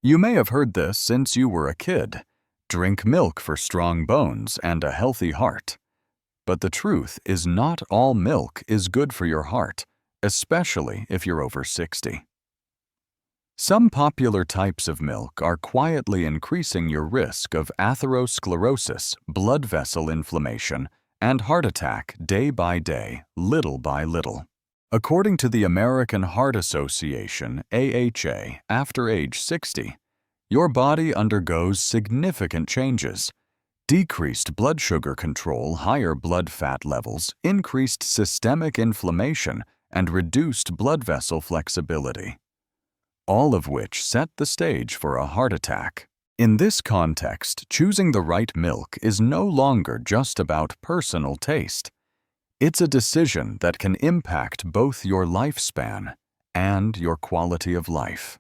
You may have heard this since you were a kid. Drink milk for strong bones and a healthy heart. But the truth is not all milk is good for your heart, especially if you're over 60. Some popular types of milk are quietly increasing your risk of atherosclerosis, blood vessel inflammation, and heart attack day by day, little by little. According to the American Heart Association, AHA, after age 60, your body undergoes significant changes. Decreased blood sugar control, higher blood fat levels, increased systemic inflammation, and reduced blood vessel flexibility, all of which set the stage for a heart attack. In this context, choosing the right milk is no longer just about personal taste. It's a decision that can impact both your lifespan and your quality of life.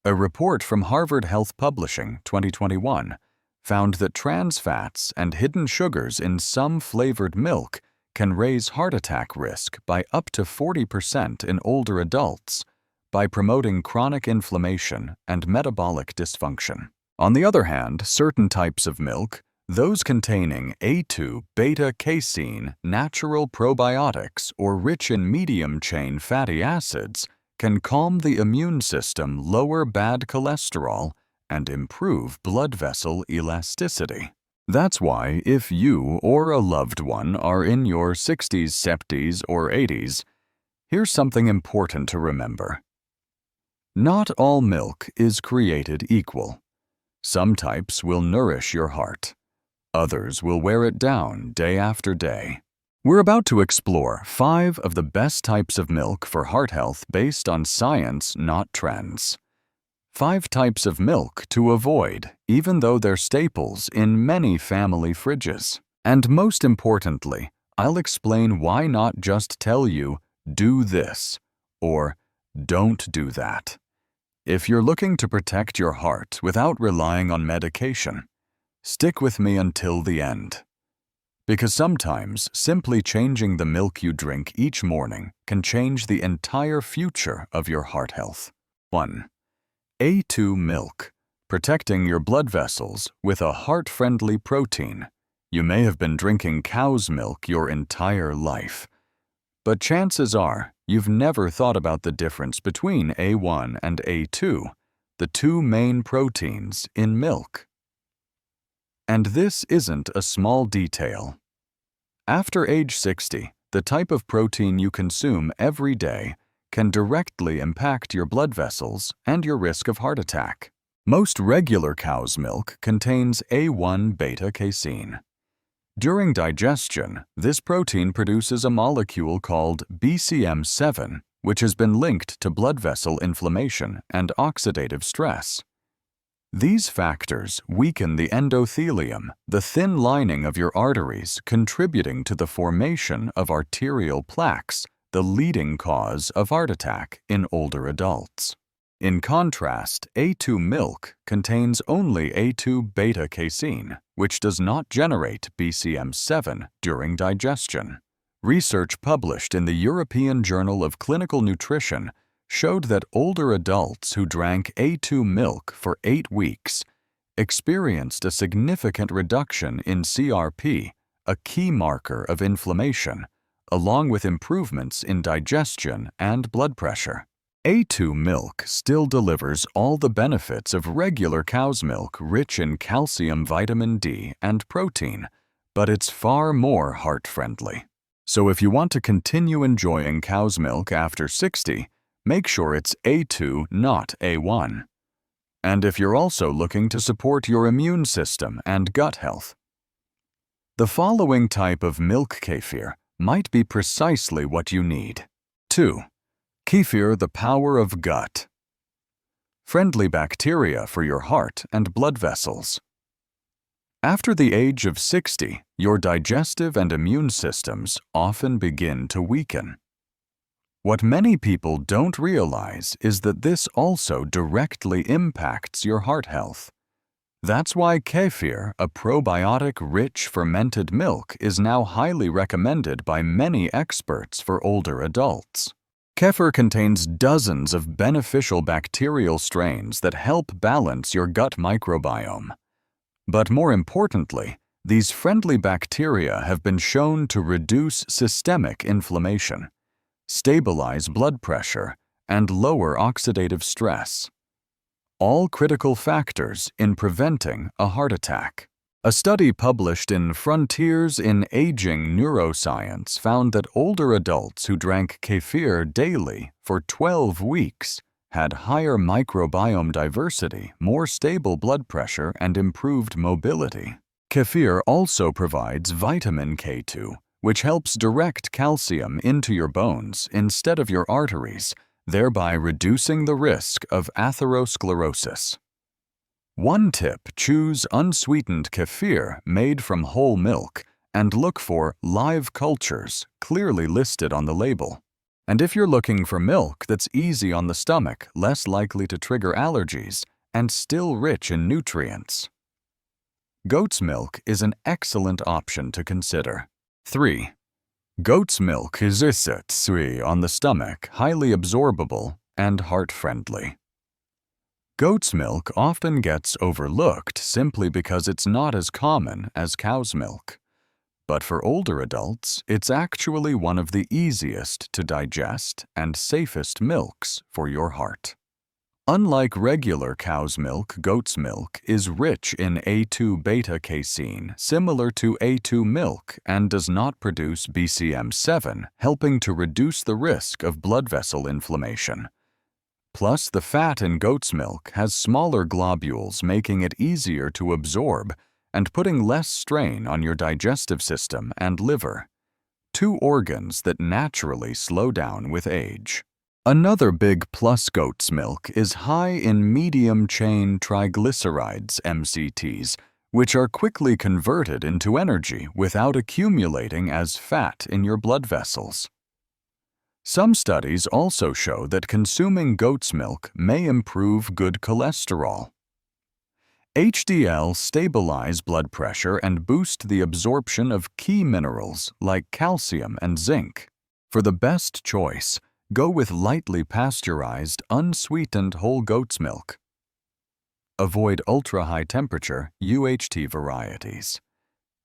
A report from Harvard Health Publishing, 2021, found that trans fats and hidden sugars in some flavored milk can raise heart attack risk by up to 40% in older adults by promoting chronic inflammation and metabolic dysfunction. On the other hand, certain types of milk, those containing A2 beta-casein, natural probiotics, or rich in medium-chain fatty acids, can calm the immune system, lower bad cholesterol, and improve blood vessel elasticity. That's why if you or a loved one are in your 60s, 70s, or 80s, here's something important to remember. Not all milk is created equal. Some types will nourish your heart. Others will wear it down day after day. We're about to explore 5 of the best types of milk for heart health based on science, not trends. 5 types of milk to avoid, even though they're staples in many family fridges. And most importantly, I'll explain why not just tell you, do this, or don't do that. If you're looking to protect your heart without relying on medication, stick with me until the end. Because sometimes simply changing the milk you drink each morning can change the entire future of your heart health. 1. A2 milk, protecting your blood vessels with a heart-friendly protein. You may have been drinking cow's milk your entire life, but chances are you've never thought about the difference between A1 and A2, the 2 main proteins in milk. And this isn't a small detail. After age 60, the type of protein you consume every day can directly impact your blood vessels and your risk of heart attack. Most regular cow's milk contains A1 beta-casein. During digestion, this protein produces a molecule called BCM7, which has been linked to blood vessel inflammation and oxidative stress. These factors weaken the endothelium, the thin lining of your arteries, contributing to the formation of arterial plaques, the leading cause of heart attack in older adults. In contrast, A2 milk contains only A2 beta-casein, which does not generate BCM7 during digestion. Research published in the European Journal of Clinical Nutrition showed that older adults who drank A2 milk for 8 weeks experienced a significant reduction in CRP, a key marker of inflammation, along with improvements in digestion and blood pressure. A2 milk still delivers all the benefits of regular cow's milk rich in calcium, vitamin D, and protein, but it's far more heart-friendly. So if you want to continue enjoying cow's milk after 60, make sure it's A2, not A1. And if you're also looking to support your immune system and gut health, the following type of milk kefir might be precisely what you need. 2. Kefir, the power of gut. Friendly bacteria for your heart and blood vessels. After the age of 60, your digestive and immune systems often begin to weaken. What many people don't realize is that this also directly impacts your heart health. That's why kefir, a probiotic-rich fermented milk, is now highly recommended by many experts for older adults. Kefir contains dozens of beneficial bacterial strains that help balance your gut microbiome. But more importantly, these friendly bacteria have been shown to reduce systemic inflammation, stabilize blood pressure, and lower oxidative stress. All critical factors in preventing a heart attack. A study published in Frontiers in Aging Neuroscience found that older adults who drank kefir daily for 12 weeks had higher microbiome diversity, more stable blood pressure, and improved mobility. Kefir also provides vitamin K2, which helps direct calcium into your bones instead of your arteries, thereby reducing the risk of atherosclerosis. One tip: choose unsweetened kefir made from whole milk and look for live cultures clearly listed on the label. And if you're looking for milk that's easy on the stomach, less likely to trigger allergies, and still rich in nutrients, goat's milk is an excellent option to consider. 3. Goat's milk is easy on the stomach, highly absorbable, and heart-friendly. Goat's milk often gets overlooked simply because it's not as common as cow's milk. But for older adults, it's actually one of the easiest to digest and safest milks for your heart. Unlike regular cow's milk, goat's milk is rich in A2 beta-casein, similar to A2 milk, and does not produce BCM7, helping to reduce the risk of blood vessel inflammation. Plus, the fat in goat's milk has smaller globules, making it easier to absorb and putting less strain on your digestive system and liver, two organs that naturally slow down with age. Another big plus goat's milk is high in medium-chain triglycerides, MCTs, which are quickly converted into energy without accumulating as fat in your blood vessels. Some studies also show that consuming goat's milk may improve good cholesterol. HDL stabilize blood pressure and boost the absorption of key minerals like calcium and zinc. For the best choice, go with lightly pasteurized, unsweetened whole goat's milk. Avoid ultra-high temperature UHT varieties.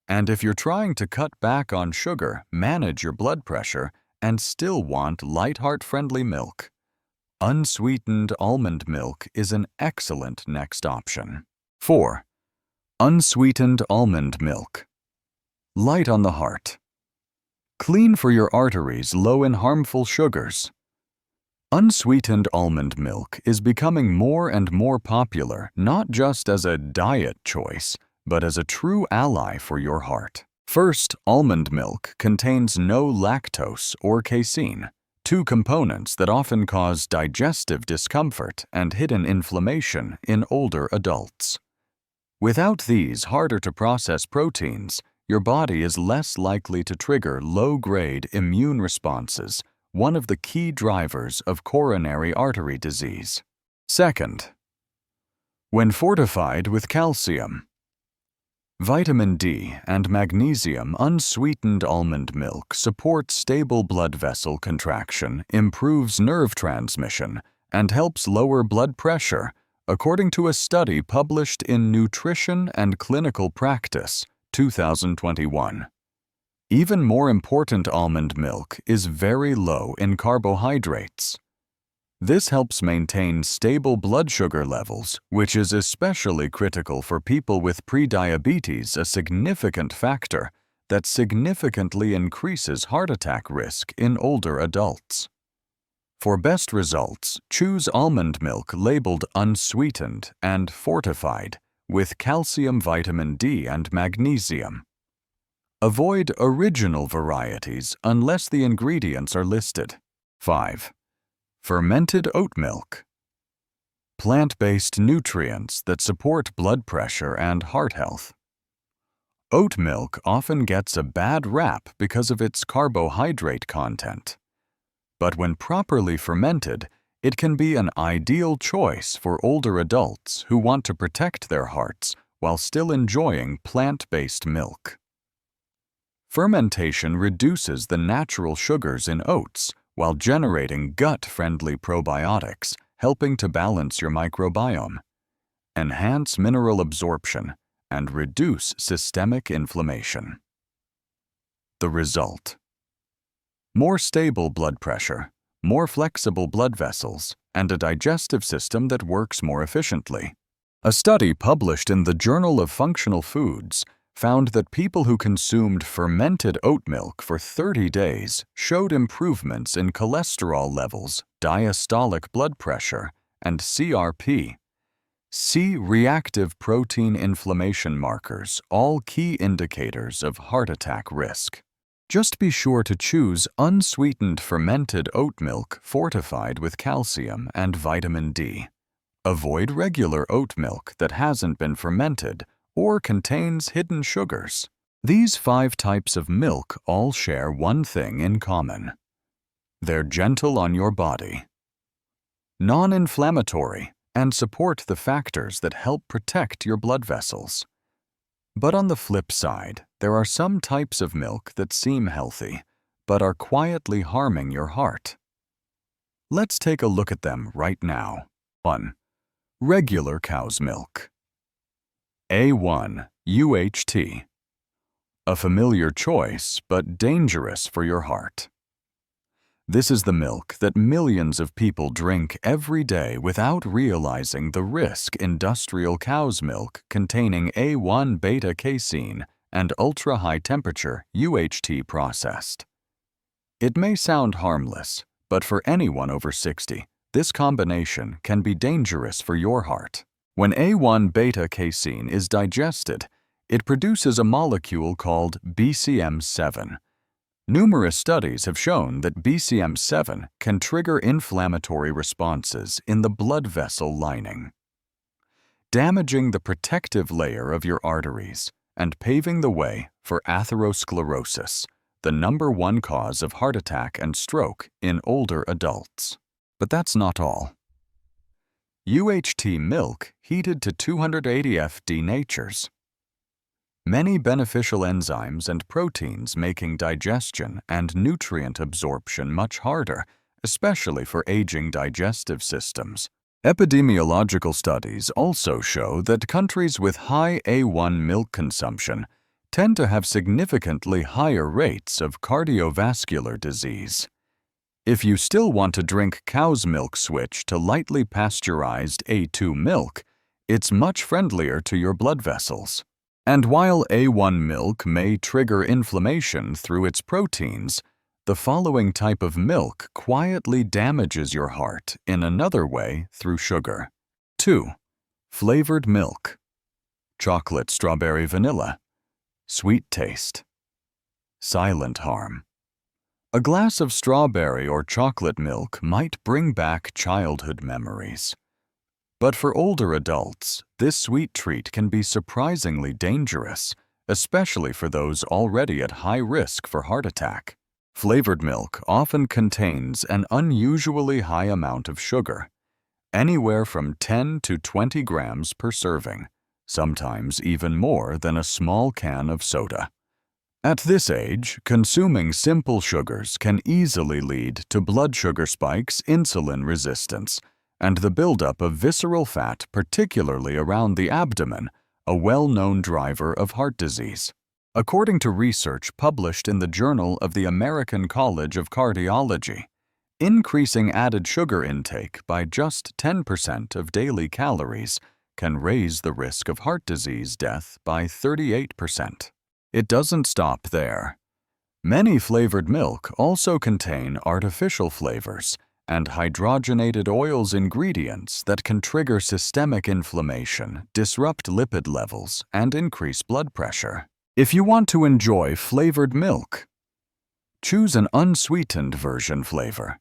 And if you're trying to cut back on sugar, manage your blood pressure, and still want light heart-friendly milk, unsweetened almond milk is an excellent next option. 4. Unsweetened almond milk. Light on the heart. Clean for your arteries, low in harmful sugars. Unsweetened almond milk is becoming more and more popular, not just as a diet choice, but as a true ally for your heart. First, almond milk contains no lactose or casein, two components that often cause digestive discomfort and hidden inflammation in older adults. Without these harder-to-process proteins, your body is less likely to trigger low-grade immune responses, one of the key drivers of coronary artery disease. Second, when fortified with calcium. Vitamin D and magnesium unsweetened almond milk support stable blood vessel contraction, improves nerve transmission, and helps lower blood pressure, according to a study published in Nutrition and Clinical Practice, 2021. Even more important, almond milk is very low in carbohydrates. This helps maintain stable blood sugar levels, which is especially critical for people with prediabetes, a significant factor that significantly increases heart attack risk in older adults. For best results, choose almond milk labeled unsweetened and fortified with calcium, vitamin D, and magnesium. Avoid original varieties unless the ingredients are listed. 5. Fermented oat milk. Plant-based nutrients that support blood pressure and heart health. Oat milk often gets a bad rap because of its carbohydrate content. But when properly fermented, it can be an ideal choice for older adults who want to protect their hearts while still enjoying plant-based milk. Fermentation reduces the natural sugars in oats, while generating gut-friendly probiotics, helping to balance your microbiome, enhance mineral absorption, and reduce systemic inflammation. The result: more stable blood pressure, more flexible blood vessels, and a digestive system that works more efficiently. A study published in the Journal of Functional Foods found that people who consumed fermented oat milk for 30 days showed improvements in cholesterol levels, diastolic blood pressure, and CRP. C-reactive protein inflammation markers, all key indicators of heart attack risk. Just be sure to choose unsweetened fermented oat milk fortified with calcium and vitamin D. Avoid regular oat milk that hasn't been fermented or contains hidden sugars. These 5 types of milk all share one thing in common. They're gentle on your body, non-inflammatory, and support the factors that help protect your blood vessels. But on the flip side, there are some types of milk that seem healthy, but are quietly harming your heart. Let's take a look at them right now. 1. Regular cow's milk. A1 UHT. A familiar choice, but dangerous for your heart. This is the milk that millions of people drink every day without realizing the risk industrial cow's milk containing A1 beta-casein and ultra-high temperature UHT processed. It may sound harmless, but for anyone over 60, this combination can be dangerous for your heart. When A1 beta-casein is digested, it produces a molecule called BCM7. Numerous studies have shown that BCM7 can trigger inflammatory responses in the blood vessel lining, damaging the protective layer of your arteries and paving the way for atherosclerosis, the #1 cause of heart attack and stroke in older adults. But that's not all. UHT milk heated to 280 F denatures many beneficial enzymes and proteins, making digestion and nutrient absorption much harder, especially for aging digestive systems. Epidemiological studies also show that countries with high A1 milk consumption tend to have significantly higher rates of cardiovascular disease. If you still want to drink cow's milk, switch to lightly pasteurized A2 milk. It's much friendlier to your blood vessels. And while A1 milk may trigger inflammation through its proteins, the following type of milk quietly damages your heart in another way through sugar. 2. Flavored milk. Chocolate, strawberry, vanilla. Sweet taste. Silent harm. A glass of strawberry or chocolate milk might bring back childhood memories. But for older adults, this sweet treat can be surprisingly dangerous, especially for those already at high risk for heart attack. Flavored milk often contains an unusually high amount of sugar, anywhere from 10 to 20 grams per serving, sometimes even more than a small can of soda. At this age, consuming simple sugars can easily lead to blood sugar spikes, insulin resistance, and the buildup of visceral fat, particularly around the abdomen, a well-known driver of heart disease. According to research published in the Journal of the American College of Cardiology, increasing added sugar intake by just 10% of daily calories can raise the risk of heart disease death by 38%. It doesn't stop there. Many flavored milk also contain artificial flavors and hydrogenated oils ingredients that can trigger systemic inflammation, disrupt lipid levels, and increase blood pressure. If you want to enjoy flavored milk, choose an unsweetened version flavor.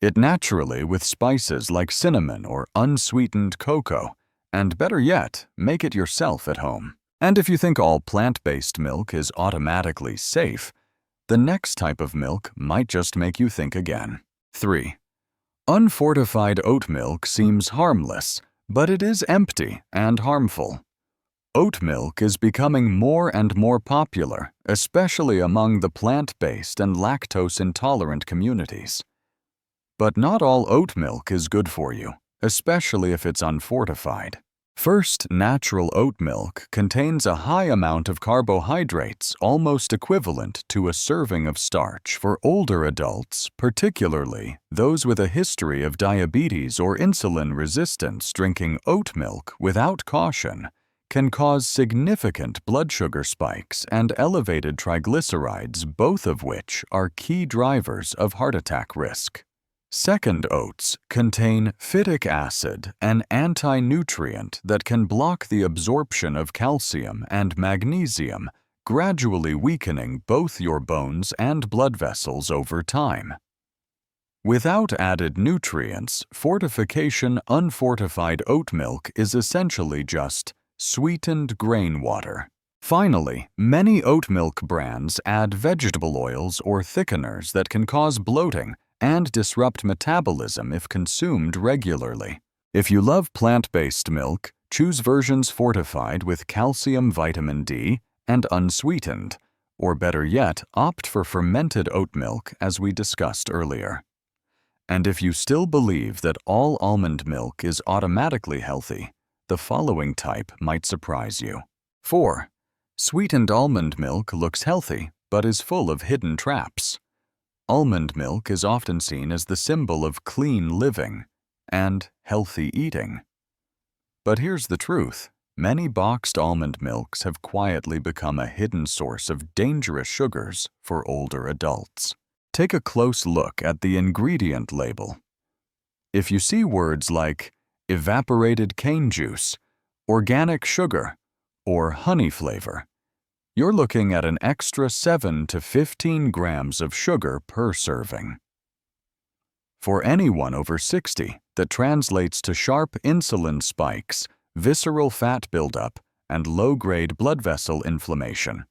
It naturally with spices like cinnamon or unsweetened cocoa, and better yet, make it yourself at home. And if you think all plant-based milk is automatically safe, the next type of milk might just make you think again. 3. Unfortified oat milk seems harmless, but it is empty and harmful. Oat milk is becoming more and more popular, especially among the plant-based and lactose-intolerant communities. But not all oat milk is good for you, especially if it's unfortified. First, natural oat milk contains a high amount of carbohydrates, almost equivalent to a serving of starch. For older adults, particularly those with a history of diabetes or insulin resistance, drinking oat milk without caution can cause significant blood sugar spikes and elevated triglycerides, both of which are key drivers of heart attack risk. Second, oats contain phytic acid, an anti-nutrient that can block the absorption of calcium and magnesium, gradually weakening both your bones and blood vessels over time. Without added nutrients, fortification unfortified oat milk is essentially just sweetened grain water. Finally, many oat milk brands add vegetable oils or thickeners that can cause bloating and disrupt metabolism if consumed regularly. If you love plant-based milk, choose versions fortified with calcium, vitamin D, and unsweetened, or better yet, opt for fermented oat milk as we discussed earlier. And if you still believe that all almond milk is automatically healthy, the following type might surprise you. 4. Sweetened almond milk looks healthy, but is full of hidden traps. Almond milk is often seen as the symbol of clean living and healthy eating. But here's the truth. Many boxed almond milks have quietly become a hidden source of dangerous sugars for older adults. Take a close look at the ingredient label. If you see words like evaporated cane juice, organic sugar, or honey flavor, you're looking at an extra 7 to 15 grams of sugar per serving. For anyone over 60, that translates to sharp insulin spikes, visceral fat buildup, and low-grade blood vessel inflammation,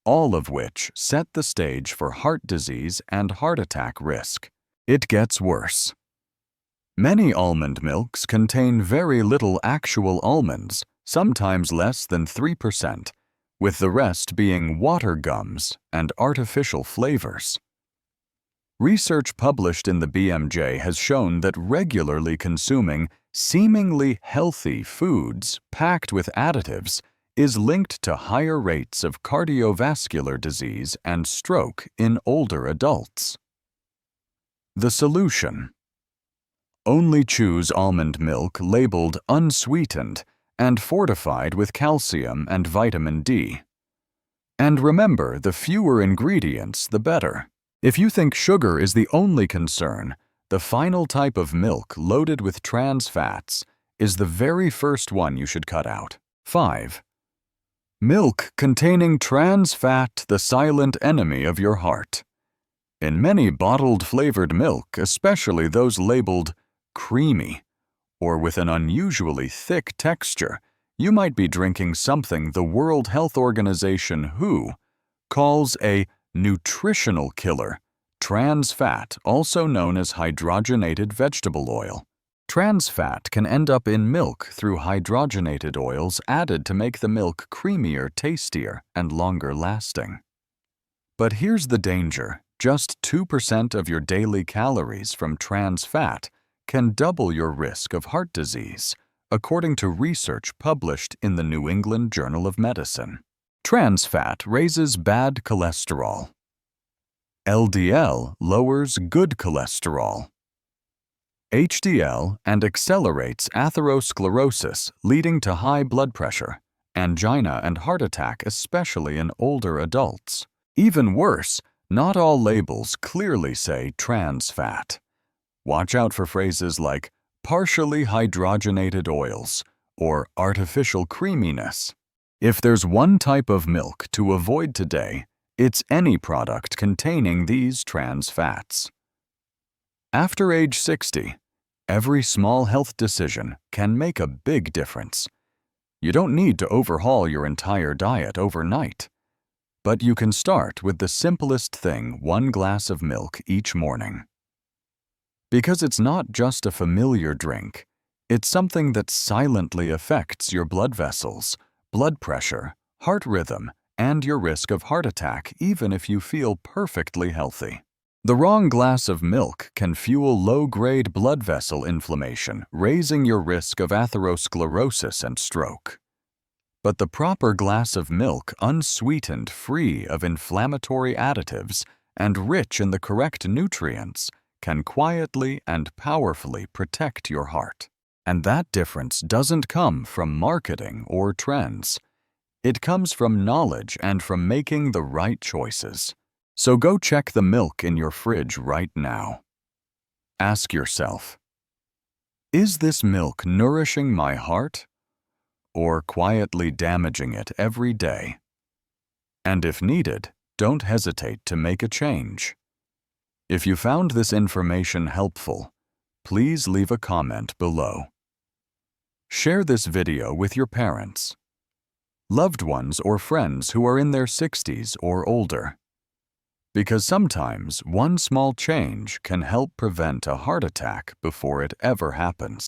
all of which set the stage for heart disease and heart attack risk. It gets worse. Many almond milks contain very little actual almonds, sometimes less than 3%, with the rest being water gums and artificial flavors. Research published in the BMJ has shown that regularly consuming seemingly healthy foods packed with additives is linked to higher rates of cardiovascular disease and stroke in older adults. The solution: only choose almond milk labeled unsweetened and fortified with calcium and vitamin D. And remember, the fewer ingredients, the better. If you think sugar is the only concern, the final type of milk loaded with trans fats is the very first one you should cut out. 5. Milk containing trans fat, the silent enemy of your heart. In many bottled flavored milk, especially those labeled creamy, or with an unusually thick texture, you might be drinking something the World Health Organization (WHO) calls a nutritional killer, trans fat, also known as hydrogenated vegetable oil. Trans fat can end up in milk through hydrogenated oils added to make the milk creamier, tastier, and longer lasting. But here's the danger: just 2% of your daily calories from trans fat can double your risk of heart disease, according to research published in the New England Journal of Medicine. Trans fat raises bad cholesterol. LDL lowers good cholesterol. HDL and accelerates atherosclerosis, leading to high blood pressure, angina, and heart attack, especially in older adults. Even worse, not all labels clearly say trans fat. Watch out for phrases like partially hydrogenated oils or artificial creaminess. If there's one type of milk to avoid today, it's any product containing these trans fats. After age 60, every small health decision can make a big difference. You don't need to overhaul your entire diet overnight, but you can start with the simplest thing: 1 glass of milk each morning. Because it's not just a familiar drink, it's something that silently affects your blood vessels, blood pressure, heart rhythm, and your risk of heart attack even if you feel perfectly healthy. The wrong glass of milk can fuel low-grade blood vessel inflammation, raising your risk of atherosclerosis and stroke. But the proper glass of milk, unsweetened, free of inflammatory additives, and rich in the correct nutrients, can quietly and powerfully protect your heart. And that difference doesn't come from marketing or trends. It comes from knowledge and from making the right choices. So go check the milk in your fridge right now. Ask yourself, is this milk nourishing my heart or quietly damaging it every day? And if needed, don't hesitate to make a change. If you found this information helpful, please leave a comment below. Share this video with your parents, loved ones, or friends who are in their 60s or older. Because sometimes one small change can help prevent a heart attack before it ever happens.